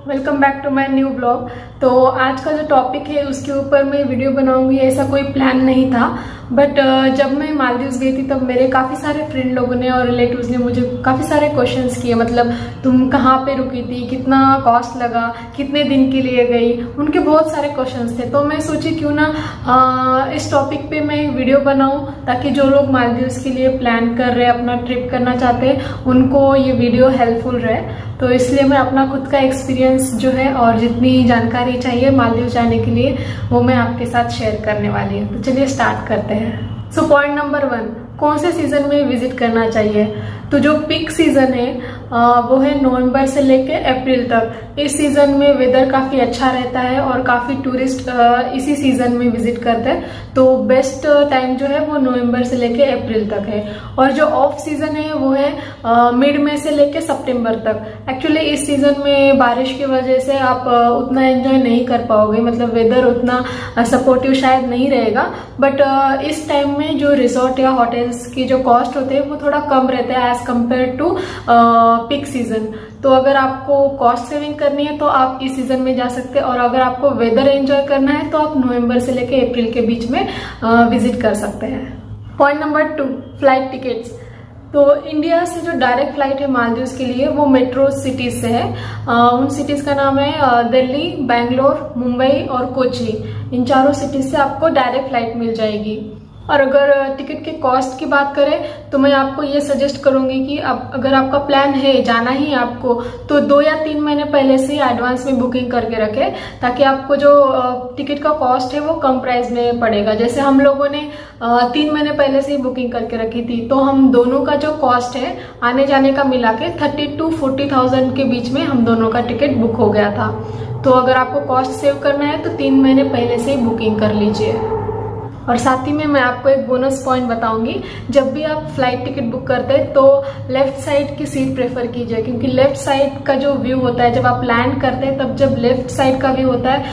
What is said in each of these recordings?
Welcome back to my new blog. तो आज का जो टॉपिक है उसके ऊपर मैं वीडियो बनाऊंगी, ऐसा कोई प्लान नहीं था। बट जब मैं मालदीव्स गई थी तब मेरे काफ़ी सारे फ्रेंड लोगों ने और रिलेटिव्स ने मुझे काफ़ी सारे क्वेश्चंस किए। मतलब तुम कहाँ पे रुकी थी, कितना कॉस्ट लगा, कितने दिन के लिए गई, उनके बहुत सारे क्वेश्चंस थे। तो मैं सोची क्यों ना इस टॉपिक पे मैं वीडियो बनाऊं ताकि जो लोग मालदीव्स के लिए प्लान कर रहे हैं, अपना ट्रिप करना चाहते हैं, उनको ये वीडियो हेल्पफुल रहे। तो इसलिए मैं अपना खुद का एक्सपीरियंस जो है और जितनी जानकारी चाहिए मालदीव जाने के लिए वो मैं आपके साथ शेयर करने वाली हूँ। तो चलिए स्टार्ट करते हैं। सो पॉइंट नंबर 1, कौन से सीजन में विजिट करना चाहिए। तो जो पीक सीजन है वो है नवंबर से लेके अप्रैल तक। इस सीजन में वेदर काफ़ी अच्छा रहता है और काफ़ी टूरिस्ट इसी सीजन में विजिट करते हैं। तो बेस्ट टाइम जो है वो नवंबर से लेके अप्रैल तक है। और जो ऑफ सीजन है वो है मिड मई से लेके सितंबर तक। एक्चुअली इस सीजन में बारिश की वजह से आप उतना एंजॉय नहीं कर पाओगे, मतलब वेदर उतना सपोर्टिव शायद नहीं रहेगा। बट इस टाइम में जो रिसोर्ट या होटल्स की जो कॉस्ट होते हैं वो थोड़ा कम रहते हैं as compare to peak season. तो अगर आपको कॉस्ट सेविंग करनी है तो आप इस सीजन में जा सकते हैं, और अगर आपको वेदर एंजॉय करना है तो आप नवंबर से लेकर अप्रैल के बीच में विजिट कर सकते हैं। Point number 2, flight tickets. तो इंडिया से जो डायरेक्ट फ्लाइट है मालदीव्स के लिए वो मेट्रो सिटीज से है। उन सिटीज का नाम है दिल्ली, बेंगलोर, मुंबई और कोची। इन चारों सिटीज से आपको डायरेक्ट फ्लाइट मिल जाएगी। और अगर टिकट के कॉस्ट की बात करें तो मैं आपको ये सजेस्ट करूंगी कि अब अगर आपका प्लान है जाना ही आपको तो 2 या 3 महीने पहले से ही एडवांस में बुकिंग करके रखें, ताकि आपको जो टिकट का कॉस्ट है वो कम प्राइस में पड़ेगा। जैसे हम लोगों ने 3 महीने पहले से ही बुकिंग करके रखी थी, तो हम दोनों का जो कॉस्ट है आने जाने का मिला के 30,000 to 40,000 के बीच में हम दोनों का टिकट बुक हो गया था। तो अगर आपको कॉस्ट सेव करना है तो 3 महीने पहले से ही बुकिंग कर लीजिए। और साथ ही में मैं आपको एक बोनस पॉइंट बताऊंगी, जब भी आप फ्लाइट टिकट बुक करते हैं तो लेफ्ट साइड की सीट प्रेफर कीजिए, क्योंकि लेफ्ट साइड का जो व्यू होता है जब आप लैंड करते हैं तब जब लेफ्ट साइड का व्यू होता है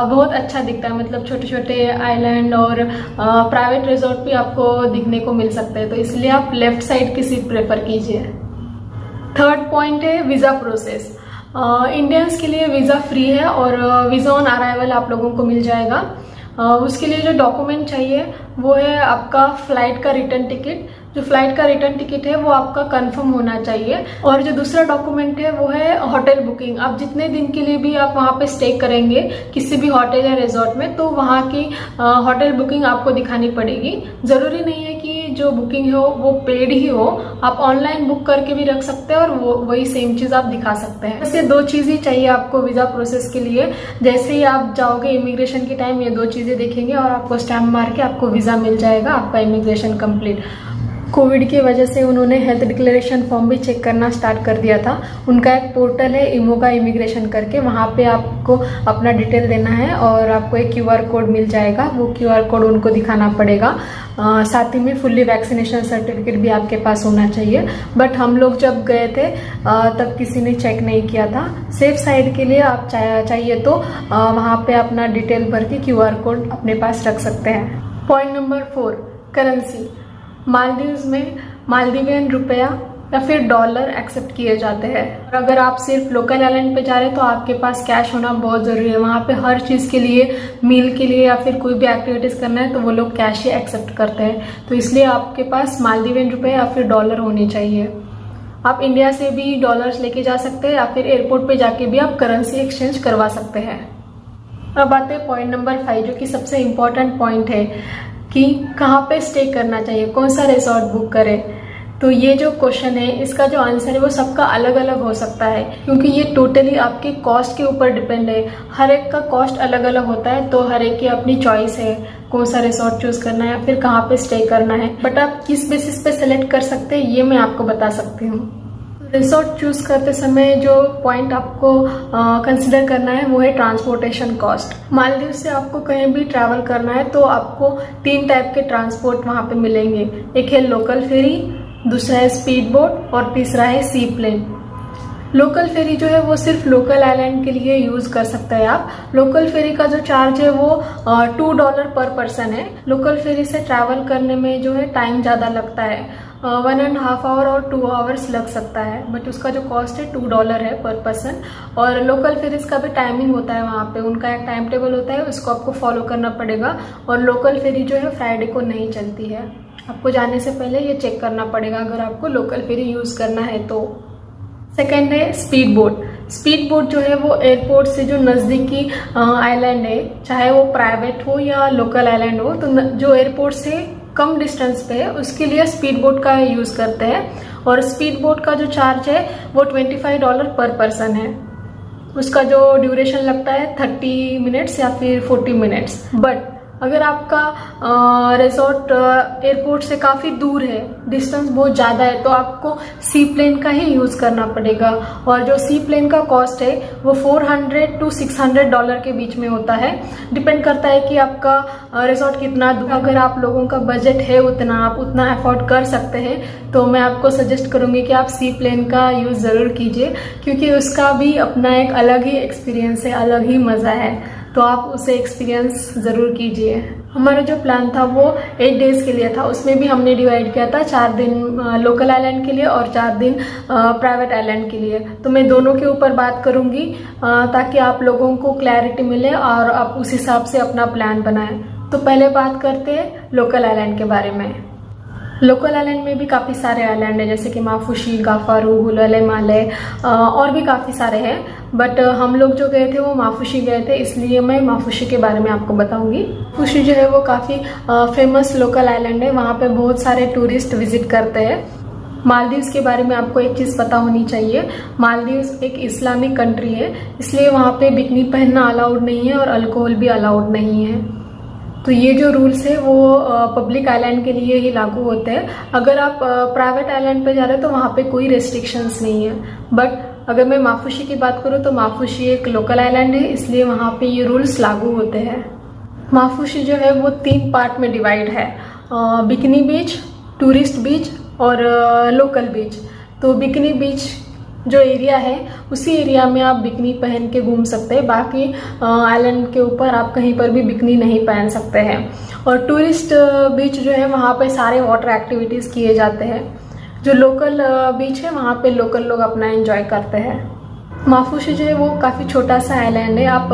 बहुत अच्छा दिखता है। मतलब छोटे छोटे आइलैंड और प्राइवेट रिजॉर्ट भी आपको दिखने को मिल सकते हैं, तो इसलिए आप लेफ्ट साइड की सीट प्रेफर कीजिए। थर्ड पॉइंट है वीज़ा प्रोसेस। इंडियंस के लिए वीज़ा फ्री है और वीज़ा ऑन अराइवल आप लोगों को मिल जाएगा। उसके लिए जो डॉक्यूमेंट चाहिए वो है आपका फ्लाइट का रिटर्न टिकट। जो फ्लाइट का रिटर्न टिकट है वो आपका कंफर्म होना चाहिए। और जो दूसरा डॉक्यूमेंट है वो है होटल बुकिंग। आप जितने दिन के लिए भी आप वहाँ पे स्टे करेंगे किसी भी होटल या रिजॉर्ट में, तो वहाँ की होटल बुकिंग आपको दिखानी पड़ेगी। ज़रूरी नहीं है कि जो बुकिंग हो वो पेड ही हो, आप ऑनलाइन बुक करके भी रख सकते हैं और वही सेम चीज़ आप दिखा सकते हैं। वैसे 2 चीज़ ही चाहिए आपको वीज़ा प्रोसेस के लिए। जैसे ही आप जाओगे इमिग्रेशन के टाइम ये 2 चीज़ें देखेंगे और आपको स्टैम्प मार के आपको वीज़ा मिल जाएगा, आपका इमिग्रेशन कंप्लीट। कोविड की वजह से उन्होंने हेल्थ डिक्लेरेशन फॉर्म भी चेक करना स्टार्ट कर दिया था। उनका एक पोर्टल है इमोगा इमिग्रेशन करके, वहाँ पे आपको अपना डिटेल देना है और आपको एक QR कोड मिल जाएगा। वो QR कोड उनको दिखाना पड़ेगा। साथ ही में फुल्ली वैक्सीनेशन सर्टिफिकेट भी आपके पास होना चाहिए। बट हम लोग जब गए थे तब किसी ने चेक नहीं किया था। सेफ साइड के लिए आप चाहिए तो वहाँ पे अपना डिटेल भर के QR कोड अपने पास रख सकते हैं। Point number 4, currency. मालदीव्स में मालदीवियन रुपया या फिर डॉलर एक्सेप्ट किए जाते हैं। और अगर आप सिर्फ लोकल आइलैंड पे जा रहे हैं तो आपके पास कैश होना बहुत ज़रूरी है। वहाँ पे हर चीज़ के लिए, मील के लिए या फिर कोई भी एक्टिविटीज़ करना है तो वो लोग कैश ही एक्सेप्ट करते हैं। तो इसलिए आपके पास मालदीवियन रुपये या फिर डॉलर होने चाहिए। आप इंडिया से भी डॉलर्स लेके जा सकते हैं या फिर एयरपोर्ट पे जाके भी आप करेंसी एक्सचेंज करवा सकते हैं। अब आते हैं पॉइंट नंबर 5, जो कि सबसे इम्पोर्टेंट पॉइंट है कि कहाँ पे स्टे करना चाहिए, कौन सा रिसोर्ट बुक करें। तो ये जो क्वेश्चन है इसका जो आंसर है वो सबका अलग अलग हो सकता है, क्योंकि ये टोटली आपके कॉस्ट के ऊपर डिपेंड है। हर एक का कॉस्ट अलग अलग होता है, तो हर एक की अपनी चॉइस है कौन सा रिसोर्ट चूज करना है या फिर कहाँ पे स्टे करना है। बट आप किस बेसिस पे सेलेक्ट कर सकते हैं ये मैं आपको बता सकती हूँ। रिसोर्ट चूज करते समय जो पॉइंट आपको कंसिडर करना है वो है ट्रांसपोर्टेशन कॉस्ट। मालदीव से आपको कहीं भी ट्रैवल करना है तो आपको 3 टाइप के ट्रांसपोर्ट वहाँ पे मिलेंगे। एक है लोकल फेरी, दूसरा है स्पीड बोट और तीसरा है सी प्लेन। लोकल फेरी जो है वो सिर्फ लोकल आइलैंड के लिए यूज कर सकते हैं आप। लोकल फेरी का जो चार्ज है वो $2 पर पर्सन है। लोकल फेरी से ट्रैवल करने में जो है टाइम ज़्यादा लगता है। 1.5 आवर और 2 आवर्स लग सकता है, बट उसका जो कॉस्ट है $2 है पर पर्सन। और लोकल फेरीज का भी टाइमिंग होता है, वहाँ पे उनका एक टाइम टेबल होता है, उसको आपको फॉलो करना पड़ेगा। और लोकल फेरी जो है फ्राइडे को नहीं चलती है, आपको जाने से पहले ये चेक करना पड़ेगा अगर आपको लोकल फेरी यूज़ करना है तो। सेकेंड है स्पीड बोट। स्पीड बोट जो है वो एयरपोर्ट से जो नज़दीकी आइलैंड है, चाहे वो प्राइवेट हो या लोकल आइलैंड हो, तो जो एयरपोर्ट से कम डिस्टेंस पे है उसके लिए स्पीड बोट का यूज़ करते हैं। और स्पीड बोट का जो चार्ज है वो $25 पर पर्सन है। उसका जो ड्यूरेशन लगता है 30 मिनट्स या फिर 40 मिनट्स। बट अगर आपका रिजॉर्ट एयरपोर्ट से काफ़ी दूर है, डिस्टेंस बहुत ज़्यादा है, तो आपको सी प्लेन का ही यूज़ करना पड़ेगा। और जो सी प्लेन का कॉस्ट है वो $400 to $600 के बीच में होता है। डिपेंड करता है कि आपका रिजॉर्ट कितना दूर, अगर आप लोगों का बजट है उतना, आप उतना अफोर्ड कर सकते हैं, तो मैं आपको सजेस्ट करूँगी कि आप सी प्लेन का यूज़ ज़रूर कीजिए, क्योंकि उसका भी अपना एक अलग ही एक्सपीरियंस है, अलग ही मज़ा है। तो आप उसे एक्सपीरियंस ज़रूर कीजिए। हमारा जो प्लान था वो 8 डेज़ के लिए था, उसमें भी हमने डिवाइड किया था 4 दिन लोकल आइलैंड के लिए और 4 दिन प्राइवेट आइलैंड के लिए। तो मैं दोनों के ऊपर बात करूँगी ताकि आप लोगों को क्लैरिटी मिले और आप उस हिसाब से अपना प्लान बनाएं। तो पहले बात करते हैं लोकल आइलैंड के बारे में। लोकल आइलैंड में भी काफ़ी सारे आइलैंड हैं, जैसे कि माफुशी, गाफारू, हुलले माले और भी काफ़ी सारे हैं। बट हम लोग जो गए थे वो माफुशी गए थे, इसलिए मैं माफुशी के बारे में आपको बताऊंगी। माफुशी जो है वो काफ़ी फेमस लोकल आइलैंड है, वहाँ पे बहुत सारे टूरिस्ट विजिट करते हैं। मालदीव्स के बारे में आपको एक चीज़ पता होनी चाहिए, मालदीव्स एक इस्लामिक कंट्री है, इसलिए वहाँ पे बिकनी पहनना अलाउड नहीं है और अल्कोहल भी अलाउड नहीं है। तो ये जो रूल्स है वो पब्लिक आइलैंड के लिए ही लागू होते हैं। अगर आप प्राइवेट आइलैंड पे जा रहे हो तो वहाँ पे कोई रेस्ट्रिक्शंस नहीं है। बट अगर मैं माफुशी की बात करूँ तो माफुशी एक लोकल आइलैंड है, इसलिए वहाँ पे ये रूल्स लागू होते हैं। माफुशी जो है वो 3 पार्ट में डिवाइड है, बिकनी बीच, टूरिस्ट बीच और लोकल बीच। तो बिकनी बीच जो एरिया है उसी एरिया में आप बिकनी पहन के घूम सकते हैं, बाकी आइलैंड के ऊपर आप कहीं पर भी बिकनी नहीं पहन सकते हैं। और टूरिस्ट बीच जो है वहाँ पे सारे वाटर एक्टिविटीज़ किए जाते हैं। जो लोकल बीच है वहाँ पे लोकल लोग अपना एंजॉय करते हैं। माफुशी जो है वो काफ़ी छोटा सा आइलैंड है, आप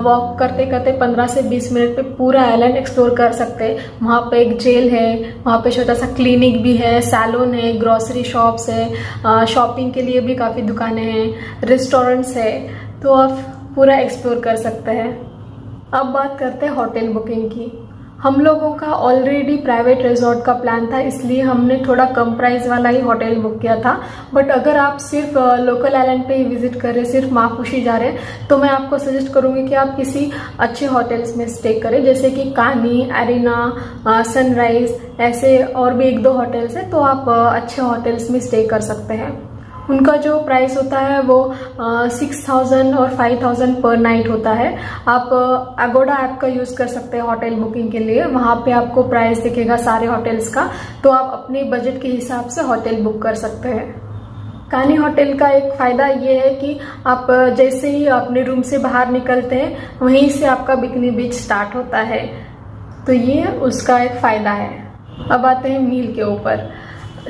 वॉक करते करते 15 से 20 मिनट पे पूरा आइलैंड एक्सप्लोर कर सकते हैं। वहाँ पे एक जेल है, वहाँ पे छोटा सा क्लिनिक भी है, सैलून है, ग्रोसरी शॉप्स है, शॉपिंग के लिए भी काफ़ी दुकानें हैं, रेस्टोरेंट्स है, तो आप पूरा एक्सप्लोर कर सकते हैं। अब बात करते हैं होटल बुकिंग की। हम लोगों का ऑलरेडी प्राइवेट रिजॉर्ट का प्लान था, इसलिए हमने थोड़ा कम प्राइस वाला ही होटल बुक किया था। बट अगर आप सिर्फ लोकल आइलैंड पे ही विजिट कर रहे हैं, सिर्फ माफुशी जा रहे हैं, तो मैं आपको सजेस्ट करूँगी कि आप किसी अच्छे होटल्स में स्टे करें, जैसे कि कानी, एरिना, सनराइज, ऐसे और भी 1-2 होटल्स हैं, तो आप अच्छे होटल्स में स्टे कर सकते हैं। उनका जो प्राइस होता है वो 6000 और 5000 पर नाइट होता है। आप अगोडा ऐप का यूज़ कर सकते हैं होटल बुकिंग के लिए, वहाँ पे आपको प्राइस दिखेगा सारे होटल्स का, तो आप अपने बजट के हिसाब से होटल बुक कर सकते हैं। कानी होटल का एक फ़ायदा ये है कि आप जैसे ही अपने रूम से बाहर निकलते हैं वहीं से आपका बिकनी बीच स्टार्ट होता है, तो ये उसका एक फ़ायदा है। अब आते हैं मील के ऊपर।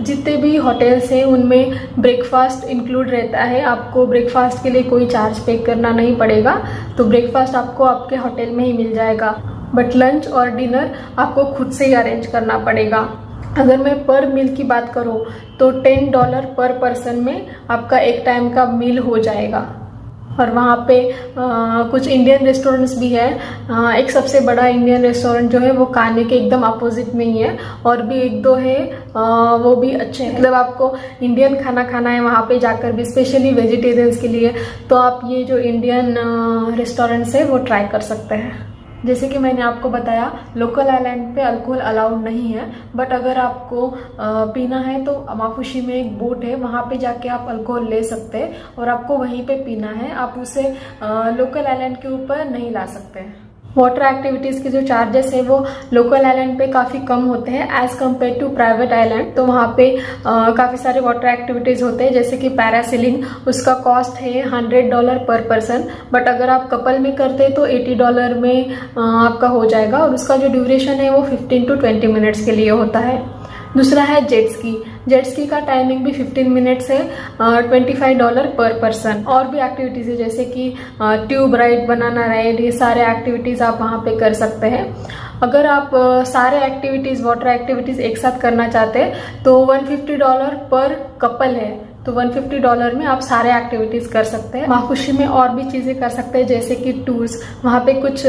जितने भी होटल्स हैं उनमें ब्रेकफास्ट इंक्लूड रहता है, आपको ब्रेकफास्ट के लिए कोई चार्ज पे करना नहीं पड़ेगा, तो ब्रेकफास्ट आपको आपके होटल में ही मिल जाएगा। बट लंच और डिनर आपको खुद से ही अरेंज करना पड़ेगा। अगर मैं पर मील की बात करूँ तो $10 पर पर्सन में आपका एक टाइम का मील हो जाएगा। और वहाँ पे कुछ इंडियन रेस्टोरेंट्स भी है। एक सबसे बड़ा इंडियन रेस्टोरेंट जो है वो काने के एकदम अपोजिट में ही है, और भी 1-2 है, वो भी अच्छे हैं। मतलब आपको इंडियन खाना खाना है वहाँ पे जाकर भी, स्पेशली वेजिटेरियंस के लिए, तो आप ये जो इंडियन रेस्टोरेंट्स है वो ट्राई कर सकते हैं। जैसे कि मैंने आपको बताया, लोकल आइलैंड पे अल्कोहल अलाउड नहीं है, बट अगर आपको पीना है तो माफुशी में एक बोट है, वहाँ पे जाके आप अल्कोहल ले सकते हैं और आपको वहीं पे पीना है, आप उसे लोकल आइलैंड के ऊपर नहीं ला सकते। वाटर एक्टिविटीज़ के जो चार्जेस है वो लोकल आइलैंड पे काफ़ी कम होते हैं as compare to private island. तो वहाँ पे काफ़ी सारे वाटर एक्टिविटीज़ होते हैं, जैसे कि पैरासीलिंग, उसका कॉस्ट है $100 पर पर्सन, बट अगर आप कपल में करते हैं तो $80 में आपका हो जाएगा, और उसका जो ड्यूरेशन है वो 15 to 20 मिनट्स के लिए होता है। दूसरा है जेट स्की। जेट स्की का टाइमिंग भी 15 मिनट्स है, $25 पर पर्सन। और भी एक्टिविटीज है जैसे कि ट्यूब राइड, बनाना राइड, ये सारे एक्टिविटीज आप वहाँ पे कर सकते हैं। अगर आप सारे एक्टिविटीज, वाटर एक्टिविटीज एक साथ करना चाहते हैं तो $150 पर कपल है, तो $150 में आप सारे एक्टिविटीज कर सकते हैं। माफुशी में और भी चीजें कर सकते हैं जैसे कि टूर्स, वहाँ पे कुछ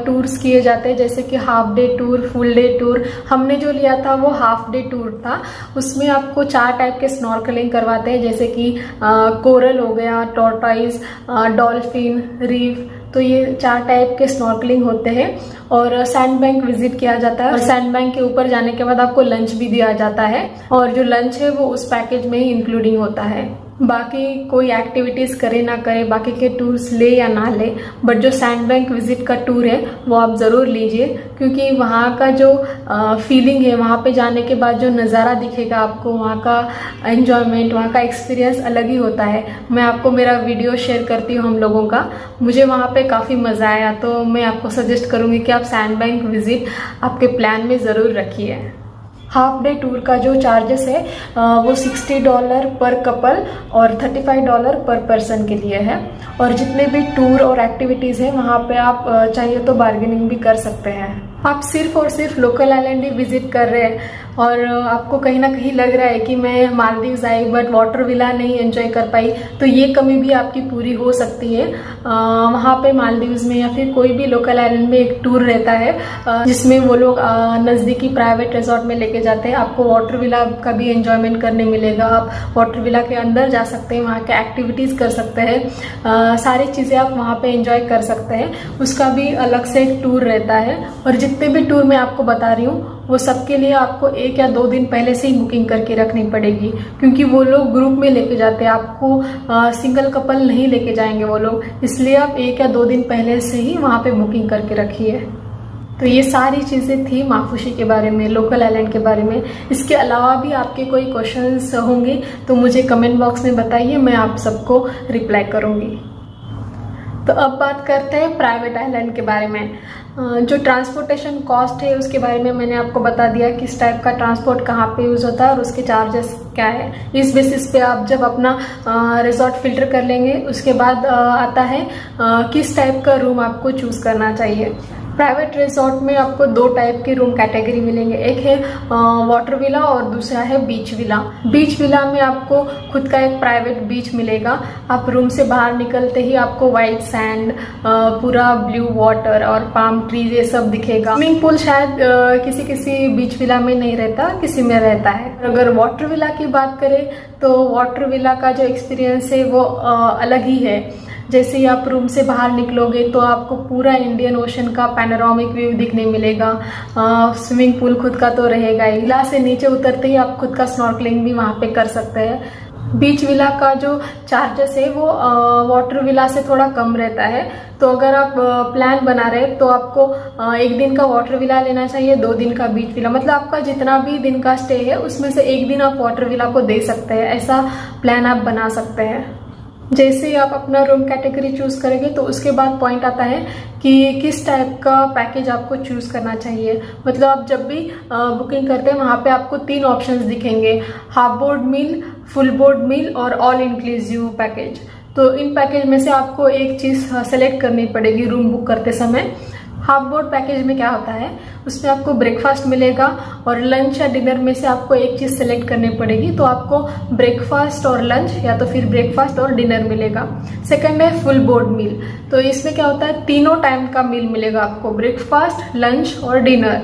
टूर्स किए जाते हैं जैसे कि half day tour, full day tour. हमने जो लिया था वो हाफ डे टूर था, उसमें आपको 4 टाइप के स्नॉर्कलिंग करवाते हैं जैसे कि कोरल हो गया, टॉर्टॉइज, डॉल्फिन, रीफ, तो ये 4 टाइप के स्नॉर्कलिंग होते हैं। और सैंड बैंक विजिट किया जाता है और सैंड बैंक के ऊपर जाने के बाद आपको लंच भी दिया जाता है और जो लंच है वो उस पैकेज में ही इंक्लूडिंग होता है। बाकी कोई एक्टिविटीज करे ना करे, बाकी के टूर्स ले या ना ले, बट जो सैंड बैंक विजिट का टूर है वो आप ज़रूर लीजिए, क्योंकि वहाँ का जो फीलिंग है, वहाँ पे जाने के बाद जो नज़ारा दिखेगा आपको, वहाँ का एंजॉयमेंट, वहाँ का एक्सपीरियंस अलग ही होता है। मैं आपको मेरा वीडियो शेयर करती हूँ हम लोगों का, मुझे वहाँ पे काफ़ी मज़ा आया, तो मैं आपको सजेस्ट करूँगी कि आप सैंड बैंक विजिट आपके प्लान में ज़रूर रखिए। हाफ डे टूर का जो चार्जेस है वो $60 पर कपल और $35 पर पर्सन के लिए है। और जितने भी टूर और एक्टिविटीज़ हैं वहाँ पे आप चाहिए तो बार्गेनिंग भी कर सकते हैं। आप सिर्फ और सिर्फ लोकल आइलैंड ही विजिट कर रहे हैं और आपको कहीं ना कहीं लग रहा है कि मैं मालदीव्स आई बट वाटर विला नहीं एंजॉय कर पाई, तो ये कमी भी आपकी पूरी हो सकती है। वहाँ पे मालदीव्स में या फिर कोई भी लोकल आइलैंड में एक टूर रहता है जिसमें वो लोग नज़दीकी प्राइवेट रिजॉर्ट में लेके जाते हैं। आपको वाटर विला का भी एंजॉयमेंट करने मिलेगा, आप वाटर विला के अंदर जा सकते हैं, वहाँ के एक्टिविटीज़ कर सकते हैं, सारी चीज़ें आप वहाँ पे एंजॉय कर सकते हैं। उसका भी अलग से एक टूर रहता है और जितने भी टूर मैं आपको बता रही हूँ वो सबके लिए आपको 1 या 2 दिन पहले से ही बुकिंग करके रखनी पड़ेगी, क्योंकि वो लोग ग्रुप में लेके जाते हैं, आपको सिंगल कपल नहीं लेके जाएंगे वो लोग, इसलिए आप 1 या 2 दिन पहले से ही वहाँ पे बुकिंग करके रखिए। तो ये सारी चीज़ें थी माफुशी के बारे में, लोकल आइलैंड के बारे में। इसके अलावा भी आपके कोई क्वेश्चंस होंगे तो मुझे कमेंट बॉक्स में बताइए, मैं आप सबको रिप्लाई करूँगी। तो अब बात करते हैं प्राइवेट आइलैंड के बारे में। जो ट्रांसपोर्टेशन कॉस्ट है उसके बारे में मैंने आपको बता दिया, किस टाइप का ट्रांसपोर्ट कहाँ पे यूज़ होता है और उसके चार्जेस क्या है। इस बेसिस पे आप जब अपना रिजॉर्ट फिल्टर कर लेंगे उसके बाद आता है किस टाइप का रूम आपको चूज़ करना चाहिए। प्राइवेट रिजॉर्ट में आपको 2 टाइप के रूम कैटेगरी मिलेंगे, एक है वाटर विला और दूसरा है बीच विला। बीच विला में आपको खुद का एक प्राइवेट बीच मिलेगा, आप रूम से बाहर निकलते ही आपको वाइट सैंड, पूरा ब्लू वाटर और पाम ट्रीज ये सब दिखेगा। स्विमिंग पूल शायद किसी किसी बीच विला में नहीं रहता, किसी में रहता है। अगर वाटर विला की बात करें तो वाटर विला का जो एक्सपीरियंस है वो अलग ही है। जैसे ही आप रूम से बाहर निकलोगे तो आपको पूरा इंडियन ओशन का पैनोरामिक व्यू दिखने मिलेगा। स्विमिंग पूल खुद का तो रहेगा ही, विला से नीचे उतरते ही आप खुद का स्नॉर्कलिंग भी वहाँ पे कर सकते हैं। बीच विला का जो चार्जेस है वो वाटर विला से थोड़ा कम रहता है, तो अगर आप प्लान बना रहे तो आपको 1 दिन का वाटर विला लेना चाहिए, 2 दिन का बीच विला, मतलब आपका जितना भी दिन का स्टे है उसमें से 1 दिन आप वाटर विला को दे सकते हैं। ऐसा प्लान आप बना सकते हैं। जैसे ही आप अपना रूम कैटेगरी चूज करेंगे तो उसके बाद पॉइंट आता है कि किस टाइप का पैकेज आपको चूज करना चाहिए। मतलब आप जब भी बुकिंग करते हैं वहाँ पे आपको 3 ऑप्शंस दिखेंगे, हाफ बोर्ड मील, फुल बोर्ड मील और ऑल इंक्लूसिव पैकेज। तो इन पैकेज में से आपको एक चीज़ सेलेक्ट करनी पड़ेगी रूम बुक करते समय। हाफ बोर्ड पैकेज में क्या होता है, उसमें आपको ब्रेकफास्ट मिलेगा और लंच या डिनर में से आपको एक चीज़ सेलेक्ट करनी पड़ेगी, तो आपको ब्रेकफास्ट और लंच या तो फिर ब्रेकफास्ट और डिनर मिलेगा। सेकंड है फुल बोर्ड मील, तो इसमें क्या होता है, तीनों टाइम का मील मिलेगा आपको, ब्रेकफास्ट, लंच और डिनर।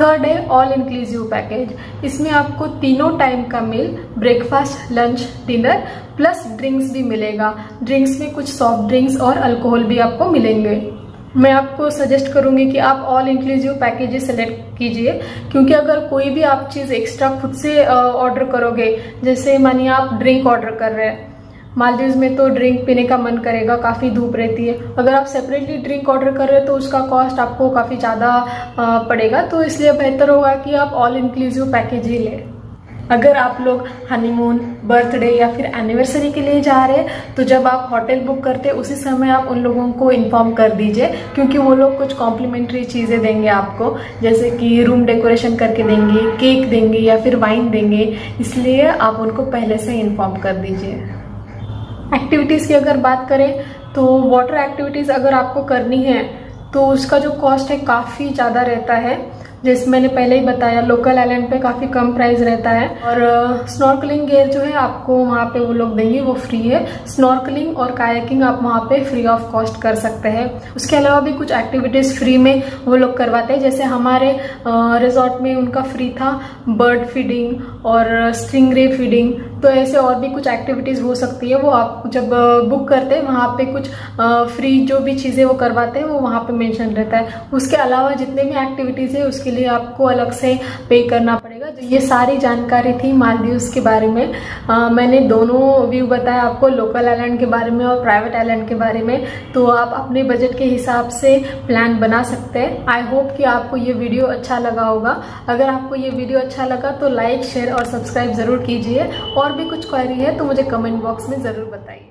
थर्ड है ऑल इंक्लूसिव पैकेज, इसमें आपको तीनों टाइम का meal, breakfast, lunch, dinner plus drinks भी मिलेगा। ड्रिंक्स में कुछ सॉफ्ट ड्रिंक्स और अल्कोहल भी आपको मिलेंगे। मैं आपको सजेस्ट करूंगी कि आप ऑल इंक्लूसिव पैकेजेस सेलेक्ट कीजिए, क्योंकि अगर कोई भी आप चीज़ एक्स्ट्रा खुद से ऑर्डर करोगे, जैसे मानिए आप ड्रिंक ऑर्डर कर रहे हैं, मालदीव्स में तो ड्रिंक पीने का मन करेगा, काफ़ी धूप रहती है, अगर आप सेपरेटली ड्रिंक ऑर्डर कर रहे हैं तो उसका कॉस्ट आपको काफ़ी ज़्यादा पड़ेगा, तो इसलिए बेहतर होगा कि आप ऑल इंक्लूसिव पैकेज ही लें। अगर आप लोग हनीमून, बर्थडे या फिर एनिवर्सरी के लिए जा रहे हैं तो जब आप होटल बुक करते हैं उसी समय आप उन लोगों को इन्फॉर्म कर दीजिए, क्योंकि वो लोग कुछ कॉम्प्लीमेंट्री चीज़ें देंगे आपको, जैसे कि रूम डेकोरेशन करके देंगे, केक देंगे या फिर वाइन देंगे, इसलिए आप उनको पहले से इन्फॉर्म कर दीजिए। एक्टिविटीज़ की अगर बात करें तो वाटर एक्टिविटीज़ अगर आपको करनी है तो उसका जो कॉस्ट है काफ़ी ज़्यादा रहता है। जैसे मैंने पहले ही बताया, लोकल आइलैंड पे काफ़ी कम प्राइस रहता है। और स्नॉर्कलिंग गियर जो है आपको वहाँ पे वो लोग देंगे, वो फ्री है। स्नॉर्कलिंग और कायाकिंग आप वहाँ पे फ्री ऑफ कॉस्ट कर सकते हैं। उसके अलावा भी कुछ एक्टिविटीज़ फ्री में वो लोग करवाते हैं, जैसे हमारे रिजॉर्ट में उनका फ्री था बर्ड फीडिंग और स्टिंगरे फीडिंग। तो ऐसे और भी कुछ एक्टिविटीज़ हो सकती है, वो आप जब बुक करते हैं वहाँ पे कुछ फ्री जो भी चीज़ें वो करवाते हैं वो वहाँ पे मेंशन रहता है। उसके अलावा जितने भी एक्टिविटीज़ है उसके लिए आपको अलग से पे करना पड़ेगा। ये सारी जानकारी थी मालदीव्स के बारे में। मैंने दोनों व्यू बताया आपको, लोकल आइलैंड के बारे में और प्राइवेट आइलैंड के बारे में। तो आप अपने बजट के हिसाब से प्लान बना सकते हैं। आई होप कि आपको ये वीडियो अच्छा लगा होगा। अगर आपको ये वीडियो अच्छा लगा तो लाइक, शेयर और सब्सक्राइब ज़रूर कीजिए। और भी कुछ क्वेरी है तो मुझे कमेंट बॉक्स में ज़रूर बताइए।